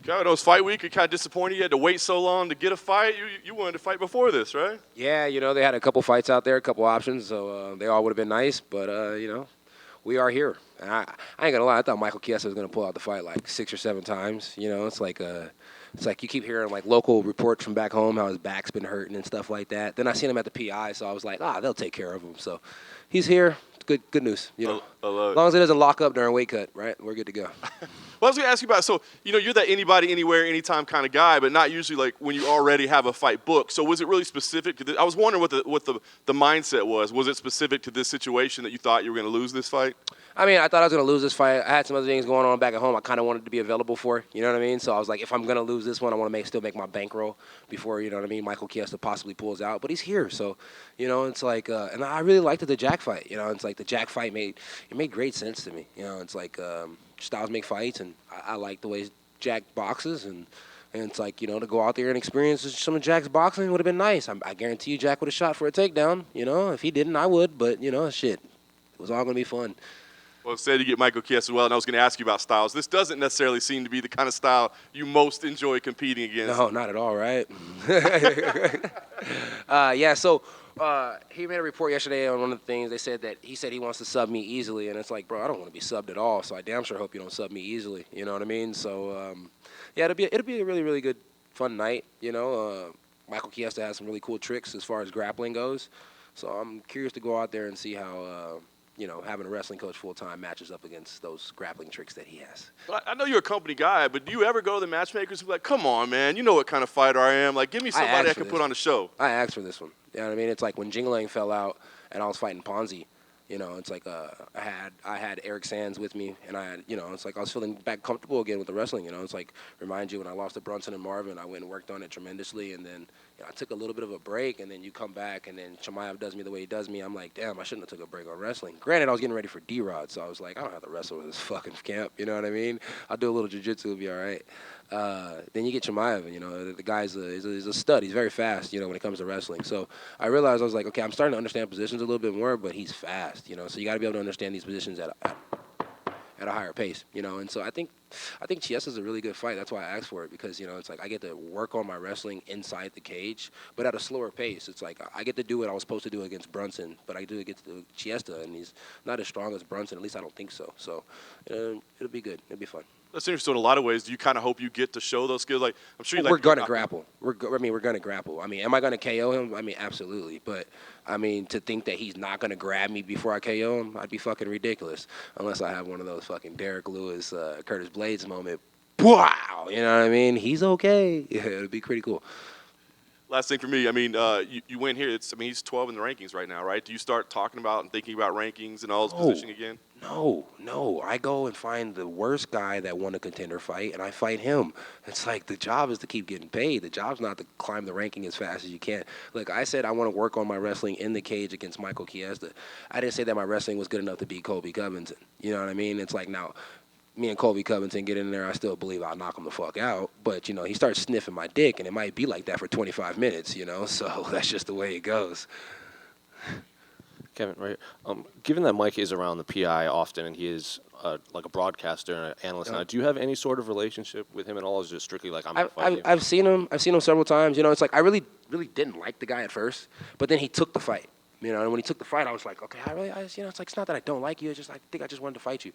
God, those fight week, you're kind of disappointed you had to wait so long to get a fight. You wanted to fight before this, right? Yeah, they had a couple fights out there, a couple options, so they all would have been nice. But, we are here. And I ain't going to lie, I thought Michael Chiesa was going to pull out the fight like 6 or 7 times. It's like you keep hearing like local reports from back home how his back's been hurting and stuff like that. Then I seen him at the PI, so I was like, they'll take care of him. So he's here. Good news. As long as it doesn't lock up during weight cut, right? We're good to go. Well, I was going to ask you about, so, you're that anybody, anywhere, anytime kind of guy, but not usually like when you already have a fight booked. So was it really specific to this? I was wondering what the mindset was. Was it specific to this situation that you thought you were going to lose this fight? I mean, I thought I was going to lose this fight. I had some other things going on back at home I kind of wanted to be available for, you know what I mean? So I was like, if I'm going to lose this one, I want to still make my bankroll before, you know what I mean, Michael Chiesa possibly pulls out. But he's here, so, it's like, and I really liked the Jack fight. It's like the Jack fight made great sense to me. It's like styles make fights, and I like the way Jack boxes, and it's like, to go out there and experience some of Jack's boxing would have been nice. I guarantee you Jack would have shot for a takedown. If he didn't, I would, but, shit, it was all going to be fun. Well, instead you get Michael Chiesa as well, and I was going to ask you about styles. This doesn't necessarily seem to be the kind of style you most enjoy competing against. No, not at all, right? So he made a report yesterday on one of the things. They said that he wants to sub me easily, and it's like, bro, I don't want to be subbed at all, so I damn sure hope you don't sub me easily. You know what I mean? So, it'll be a really, really good, fun night. Michael Chiesa has some really cool tricks as far as grappling goes, so I'm curious to go out there and see how having a wrestling coach full-time matches up against those grappling tricks that he has. I know you're a company guy, but do you ever go to the matchmakers and be like, come on, man, you know what kind of fighher I am. Like, give me somebody I can put on the show. I asked for this one. You know what I mean? It's like when Jingling fell out and I was fighting Ponzi, it's like I had Eric Sands with me, and I had, it's like I was feeling back comfortable again with the wrestling. It's like, remind you when I lost to Brunson and Marvin, I went and worked on it tremendously, and then I took a little bit of a break, and then you come back, and then Chimaev does me the way he does me. I'm like, damn, I shouldn't have took a break on wrestling. Granted, I was getting ready for D-Rod, so I was like, I don't have to wrestle in this fucking camp. You know what I mean? I'll do a little jiu-jitsu, it'll be all right. Then you get Chimaev, the guy's he's a stud. He's very fast, when it comes to wrestling. So I realized, I was like, okay, I'm starting to understand positions a little bit more, but he's fast, so you got to be able to understand these positions at a higher pace, and so I think Chiesa's a really good fight. That's why I asked for it, because, it's like I get to work on my wrestling inside the cage, but at a slower pace. It's like I get to do what I was supposed to do against Brunson, but I do get to do Chiesa, and he's not as strong as Brunson. At least I don't think so. So it'll be good. It'll be fun. That's interesting in a lot of ways. Do you kind of hope you get to show those skills? Like, I'm sure we're going to grapple. We're going to grapple. I mean, am I going to KO him? I mean, absolutely. But, I mean, to think that he's not going to grab me before I KO him, I'd be fucking ridiculous. Unless I have one of those fucking Derek Lewis, Curtis Blades moment. Wow! You know what I mean? He's okay. Yeah, it'd be pretty cool. Last thing for me, I mean, you win here. He's 12 in the rankings right now, right? Do you start talking about and thinking about rankings and all his positioning again? No. I go and find the worst guy that won a contender fight, and I fight him. It's like the job is to keep getting paid. The job's not to climb the ranking as fast as you can. Look, I said I want to work on my wrestling in the cage against Michael Chiesa. I didn't say that my wrestling was good enough to beat Colby Covington. You know what I mean? It's like now, me and Colby Covington get in there, I still believe I'll knock him the fuck out. But, he starts sniffing my dick, and it might be like that for 25 minutes, So that's just the way it goes. Kevin, right? Given that Mike is around the PI often, and he is like a broadcaster and an analyst now, do you have any sort of relationship with him at all? Or is it strictly like I've seen him. I've seen him several times. It's like I really didn't like the guy at first, but then he took the fight. And when he took the fight, I was like, okay, it's like, it's not that I don't like you. It's just I think I just wanted to fight you,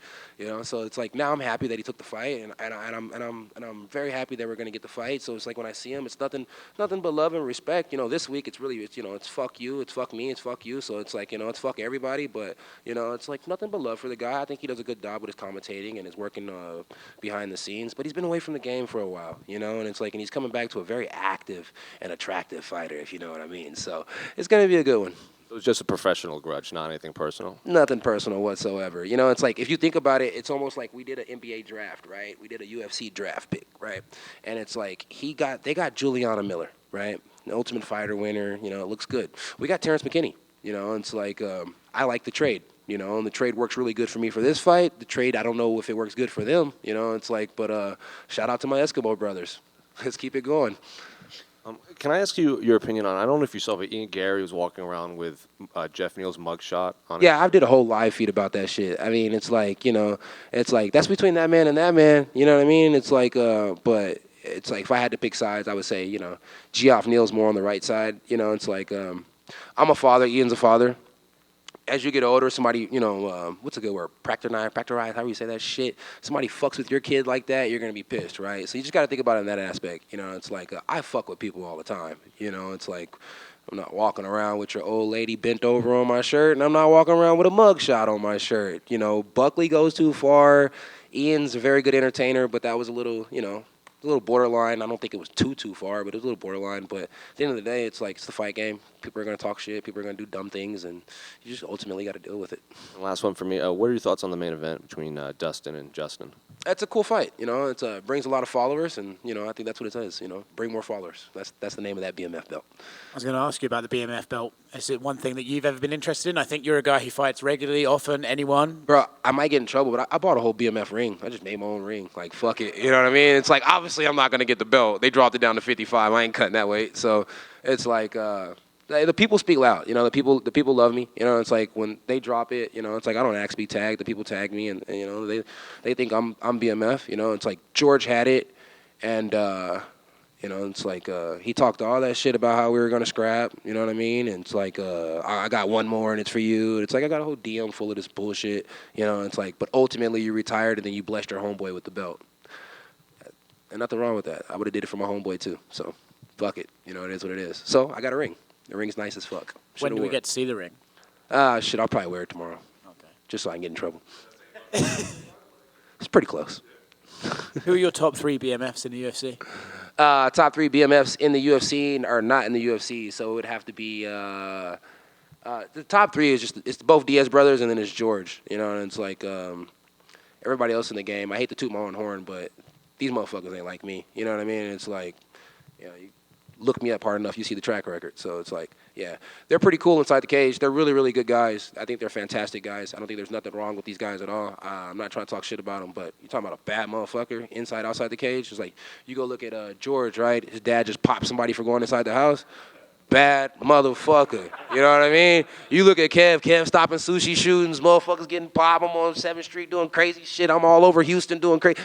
So it's like now I'm happy that he took the fight, and I'm very happy that we're gonna get the fight. So it's like when I see him, it's nothing but love and respect. This week it's really it's fuck you, it's fuck me, it's fuck you. So it's like it's fuck everybody, but it's like nothing but love for the guy. I think he does a good job with his commentating and is working behind the scenes. But he's been away from the game for a while, and it's like, and he's coming back to a very active and attractive fighter, if you know what I mean. So it's gonna be a good one. It was just a professional grudge, not anything personal? Nothing personal whatsoever. It's like, if you think about it, it's almost like we did an NBA draft, right? We did a UFC draft pick, right? And it's like they got Juliana Miller, right? An Ultimate Fighter winner, it looks good. We got Terrence McKinney, and it's like, I like the trade, and the trade works really good for me for this fight. The trade, I don't know if it works good for them, it's like, but shout out to my Eskimo brothers. Let's keep it going. Can I ask you your opinion on? I don't know if you saw, but Ian Gary was walking around with Jeff Neal's mugshot on. Yeah, I did a whole live feed about that shit. I mean, it's like, it's like that's between that man and that man. You know what I mean? It's like, but it's like if I had to pick sides, I would say, Geoff Neal's more on the right side. It's like I'm a father, Ian's a father. As you get older, somebody, what's a good word? Practorize, however you say that shit. Somebody fucks with your kid like that, you're going to be pissed, right? So you just got to think about it in that aspect. It's like I fuck with people all the time. It's like I'm not walking around with your old lady bent over on my shirt, and I'm not walking around with a mug shot on my shirt. Buckley goes too far. Ian's a very good entertainer, but that was a little borderline. I don't think it was too far, but it was a little borderline. But at the end of the day, it's like it's the fight game. People are going to talk shit. People are going to do dumb things, and you just ultimately got to deal with it. And last one for me. What are your thoughts on the main event between Dustin and Justin? That's a cool fight. It brings a lot of followers, and I think that's what it says. Bring more followers. That's the name of that BMF belt. I was going to ask you about the BMF belt. Is it one thing that you've ever been interested in? I think you're a guy who fights regularly, often, anyone. Bro, I might get in trouble, but I bought a whole BMF ring. I just made my own ring. Like, fuck it. You know what I mean? It's like, obviously, I'm not going to get the belt. They dropped it down to 55. I ain't cutting that weight. So it's like, the people speak loud. The people love me. It's like when they drop it, it's like I don't ask to be tagged. The people tag me, and they think I'm BMF. It's like George had it, and it's like he talked all that shit about how we were gonna scrap. You know what I mean? And it's like I got one more, and it's for you. And it's like I got a whole DM full of this bullshit. It's like, but ultimately you retired, and then you blessed your homeboy with the belt. And nothing wrong with that. I would have did it for my homeboy too. So fuck it. It is what it is. So I got a ring. The ring's nice as fuck. When do we get to see the ring? I'll probably wear it tomorrow. Okay. Just so I can get in trouble. It's pretty close. Who are your top 3 BMFs in the UFC? Top 3 BMFs in the UFC are not in the UFC, so it would have to be the top 3 is it's both Diaz brothers, and then it's George. And it's like everybody else in the game. I hate to toot my own horn, but these motherfuckers ain't like me. You know what I mean? It's like, you look me up hard enough, you see the track record. So it's like, yeah, they're pretty cool inside the cage. They're really, really good guys. I think they're fantastic guys. I don't think there's nothing wrong with these guys at all. I'm not trying to talk shit about them, but you're talking about a bad motherfucker inside, outside the cage. It's like, you go look at George, right? His dad just popped somebody for going inside the house. Bad motherfucker. You know what I mean? You look at Kev stopping sushi shootings, motherfuckers getting popped. I'm on 7th Street doing crazy shit. I'm all over Houston doing crazy.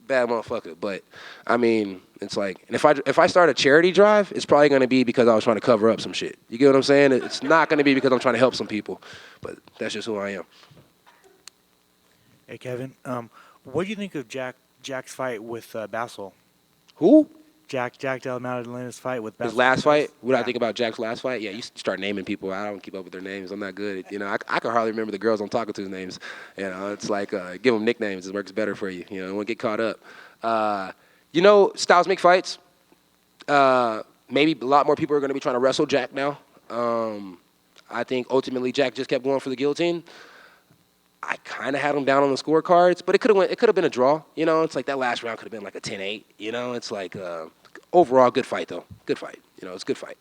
Bad motherfucker. But I mean, it's like, and if I start a charity drive, it's probably going to be because I was trying to cover up some shit. You get what I'm saying? It's not going to be because I'm trying to help some people. But that's just who I am. Hey Kevin, what do you think of Jack's fight with Bassel? Who? Jack Del Madalina's fight with Bassel. His last fight? What do I think about Jack's last fight? Yeah, you start naming people. I don't keep up with their names. I'm not good. I can hardly remember the girls I'm talking to's names. It's like give them nicknames. It works better for you. Don't want to get caught up. Styles make fights. Maybe a lot more people are going to be trying to wrestle Jack now. I think ultimately Jack just kept going for the guillotine. I kind of had him down on the scorecards, but it could have been a draw. It's like that last round could have been like a 10-8. It's like overall good fight though. Good fight. It's a good fight.